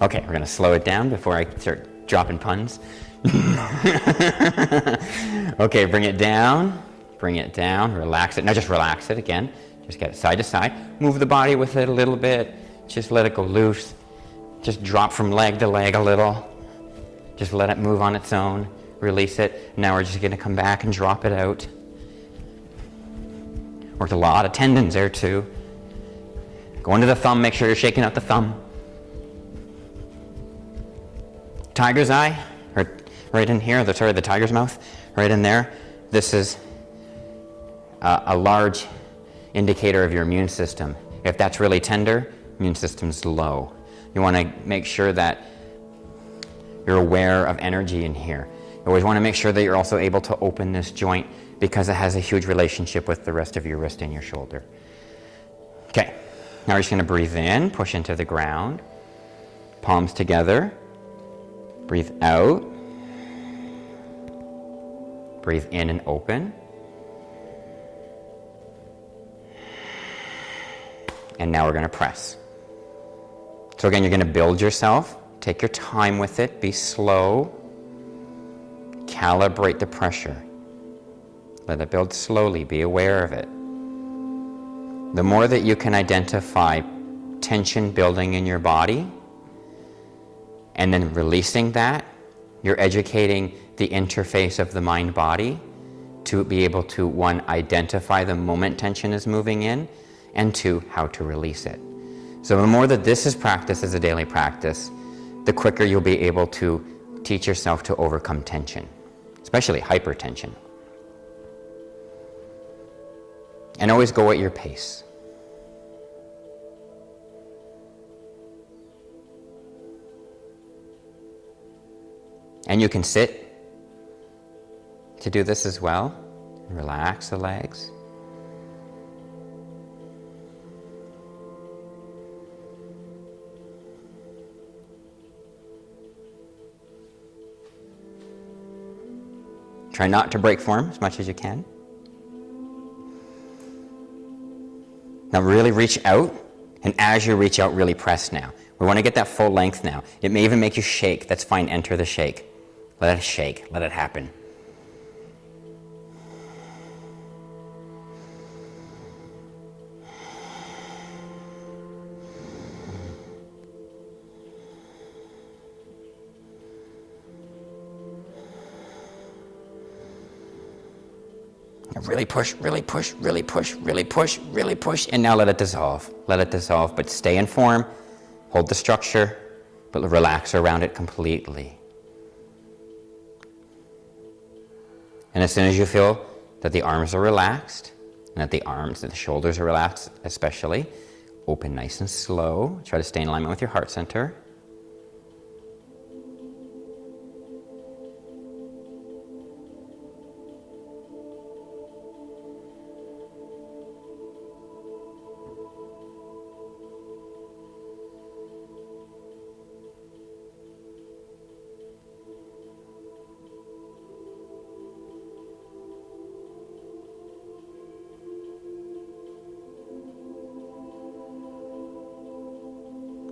Okay, we're going to slow it down before I start dropping puns. Okay, bring it down, relax it. Now just relax it again. Just get it side to side. Move the body with it a little bit. Just let it go loose. Just drop from leg to leg a little. Just let it move on its own. Release it. Now we're just going to come back and drop it out. Worked a lot of tendons there too. Go into the thumb, make sure you're shaking out the thumb. Tiger's eye, or right in here, the tiger's mouth, right in there. This is a large indicator of your immune system. If that's really tender, immune system's low. You want to make sure that you're aware of energy in here. You always want to make sure that you're also able to open this joint because it has a huge relationship with the rest of your wrist and your shoulder. Okay, now we're just going to breathe in, push into the ground, palms together. Breathe out. Breathe in and open. And now we're going to press. So again, you're going to build yourself. Take your time with it. Be slow. Calibrate the pressure. Let it build slowly. Be aware of it. The more that you can identify tension building in your body, and then releasing that, you're educating the interface of the mind-body to be able to, one, identify the moment tension is moving in, and two, how to release it. So the more that this is practiced as a daily practice, the quicker you'll be able to teach yourself to overcome tension, especially hypertension. And always go at your pace. And you can sit to do this as well. Relax the legs. Try not to break form as much as you can. Now really reach out, and as you reach out, really press now. We want to get that full length now. It may even make you shake. That's fine. Enter the shake. Let it shake. Let it happen. Really push, really push, really push, really push, really push, and now let it dissolve. Let it dissolve, but stay in form. Hold the structure, but relax around it completely. And as soon as you feel that the arms are relaxed, and that the shoulders are relaxed especially, open nice and slow. Try to stay in alignment with your heart center.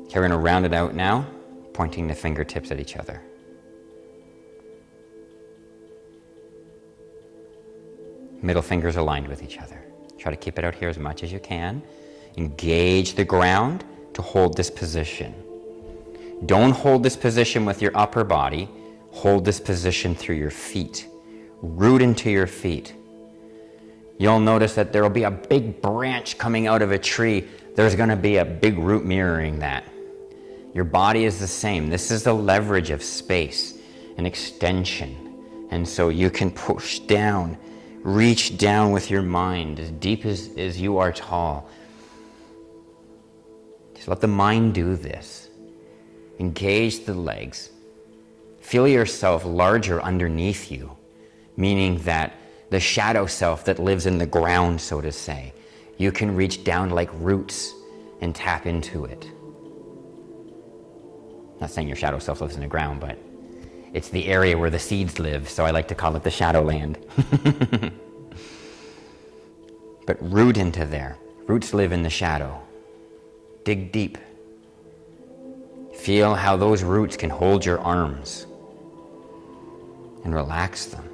Okay, we're going to round it out now, pointing the fingertips at each other. Middle fingers aligned with each other. Try to keep it out here as much as you can. Engage the ground to hold this position. Don't hold this position with your upper body. Hold this position through your feet. Root into your feet. You'll notice that there will be a big branch coming out of a tree. There's going to be a big root mirroring that. Your body is the same. This is the leverage of space, an extension. And so you can push down, reach down with your mind as deep as you are tall. Just let the mind do this. Engage the legs. Feel yourself larger underneath you, meaning that the shadow self that lives in the ground, so to say, you can reach down like roots and tap into it. Not saying your shadow self lives in the ground, but It's the area where the seeds live, so I like to call it the shadowland. But root into there. Roots live in the shadow. Dig deep. Feel how those roots can hold your arms and relax them.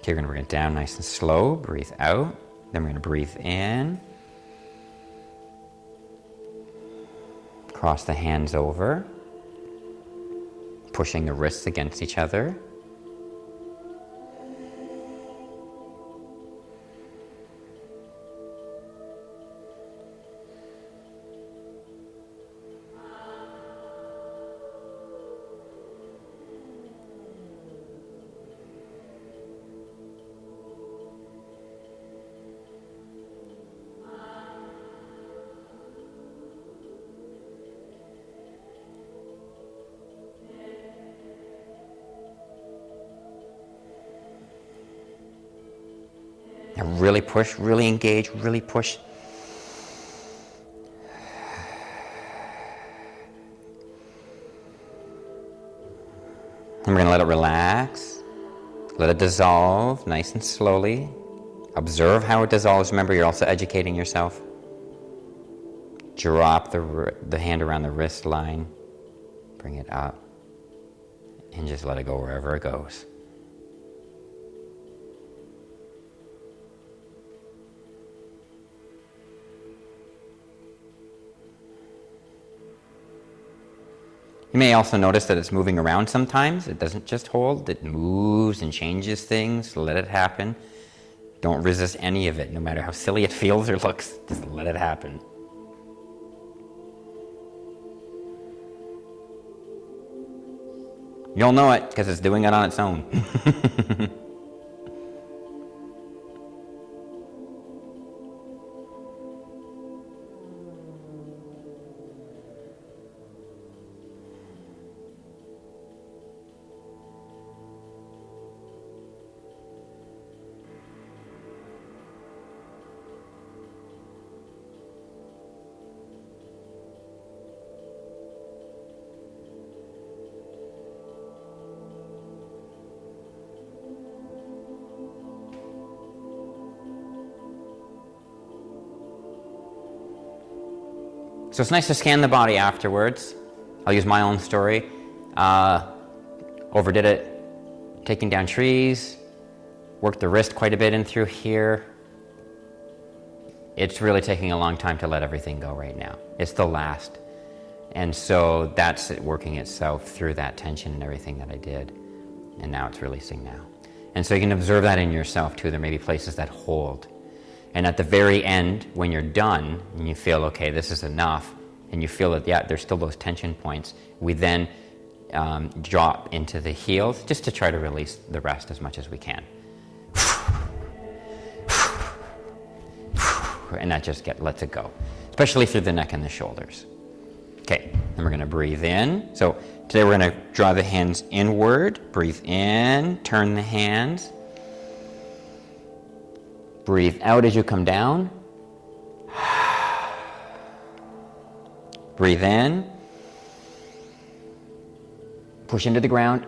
Okay, we're going to bring it down nice and slow. Breathe out. Then we're going to breathe in. Cross the hands over. Pushing the wrists against each other. And really push, really engage, really push. And we're going to let it relax. Let it dissolve nice and slowly. Observe how it dissolves. Remember, you're also educating yourself. Drop the hand around the wrist line. Bring it up. And just let it go wherever it goes. You may also notice that it's moving around sometimes. It doesn't just hold, it moves and changes things. Let it happen. Don't resist any of it, no matter how silly it feels or looks. Just let it happen. You'll know it because it's doing it on its own. So it's nice to scan the body afterwards. I'll use my own story. Overdid it, taking down trees, worked the wrist quite a bit in through here. It's really taking a long time to let everything go right now. It's the last. And so that's it working itself through that tension and everything that I did. And now it's releasing now. And so you can observe that in yourself too. There may be places that hold. And at the very end, when you're done, and you feel, okay, this is enough, and you feel that, yeah, there's still those tension points, we then drop into the heels just to try to release the rest as much as we can. And that just lets it go, especially through the neck and the shoulders. Okay, then we're going to breathe in. So today we're going to draw the hands inward, breathe in, turn the hands. Breathe out as you come down. Breathe in. Push into the ground.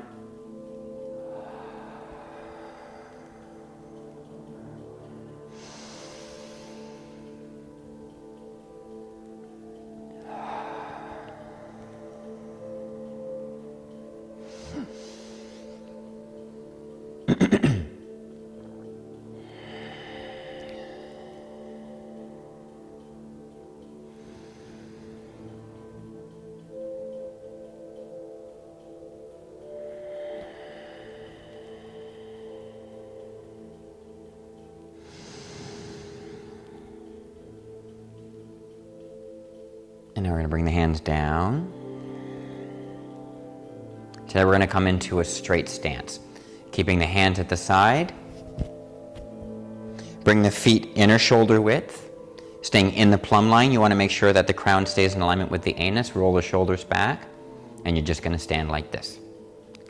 And now we're going to bring the hands down. Today we're going to come into a straight stance, keeping the hands at the side. Bring the feet inner shoulder width. Staying in the plumb line, you want to make sure that the crown stays in alignment with the anus. Roll the shoulders back, and you're just going to stand like this.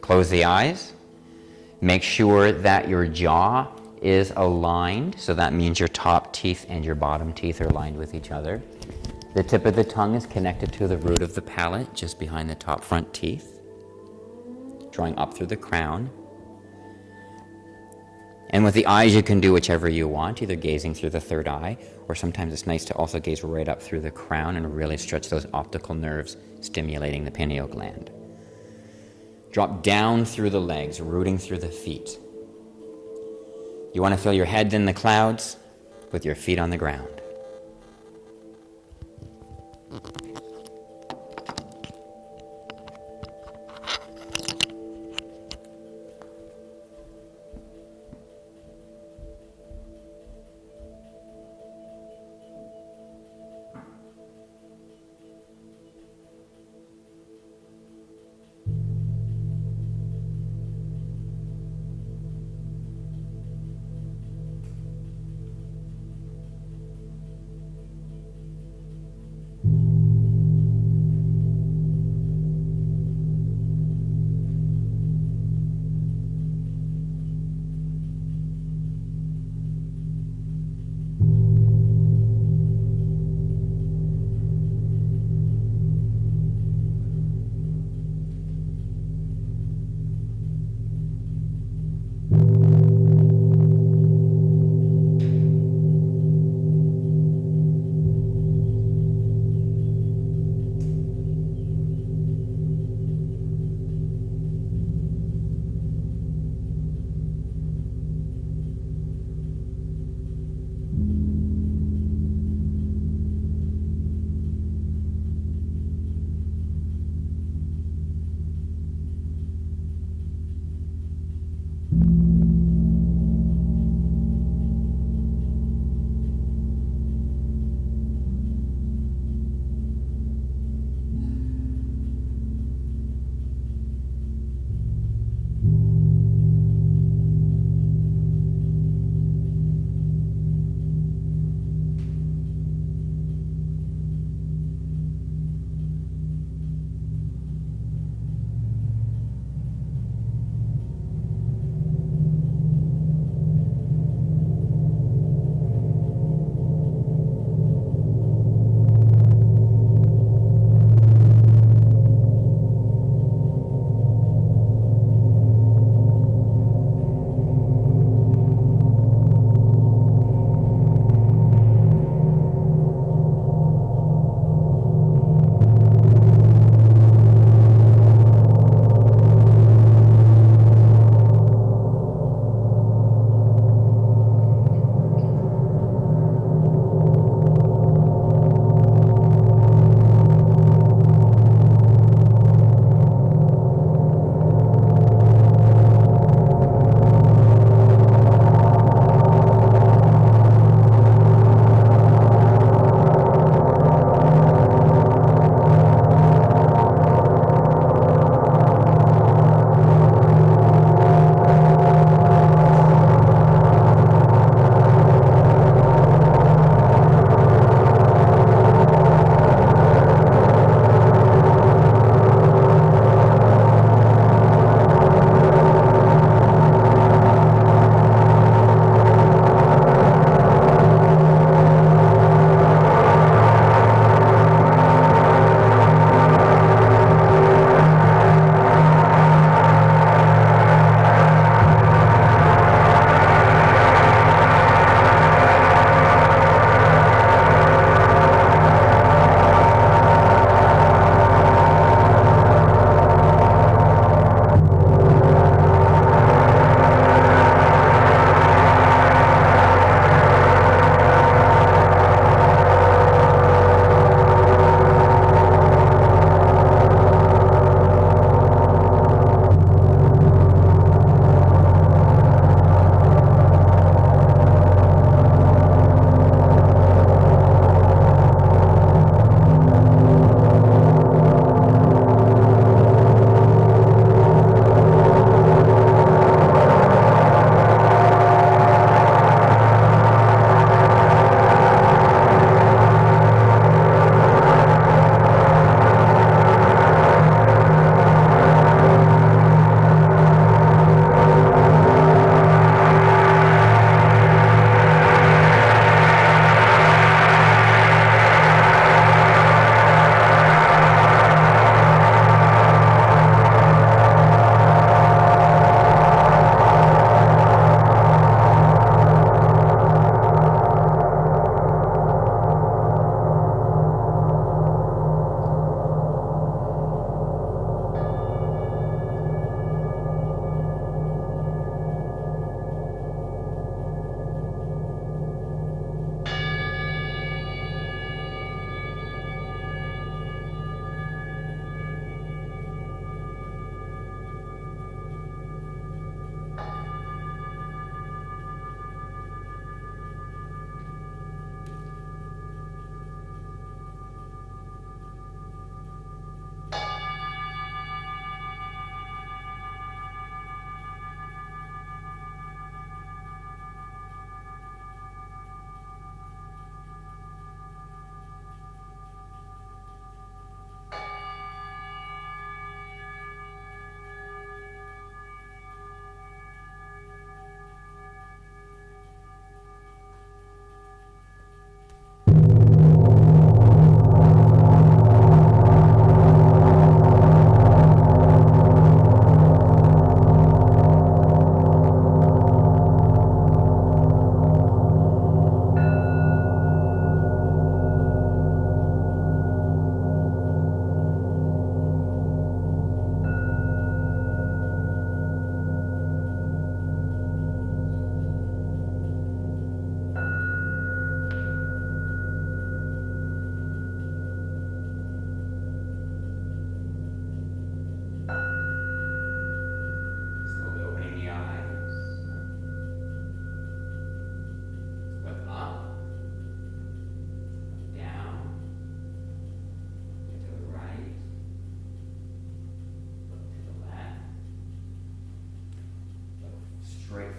Close the eyes. Make sure that your jaw is aligned, so that means your top teeth and your bottom teeth are aligned with each other. The tip of the tongue is connected to the root of the palate, just behind the top front teeth, drawing up through the crown. And with the eyes, you can do whichever you want, either gazing through the third eye, or sometimes it's nice to also gaze right up through the crown and really stretch those optical nerves, stimulating the pineal gland. Drop down through the legs, rooting through the feet. You want to feel your head in the clouds with your feet on the ground.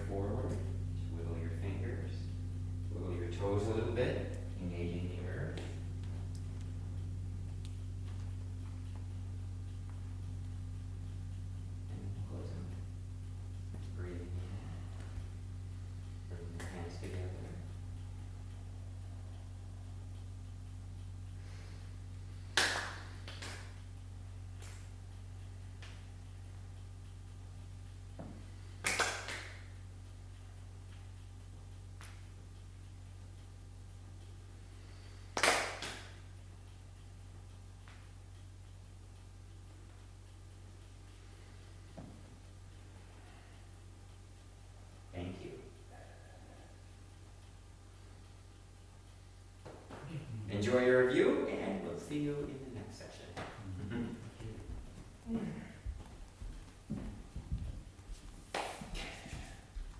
forward. Just wiggle your fingers. Wiggle your toes a little bit, engaging the earth. And close them. Breathing in. Bring your hands together. Thank you. Enjoy your review, and we'll see you in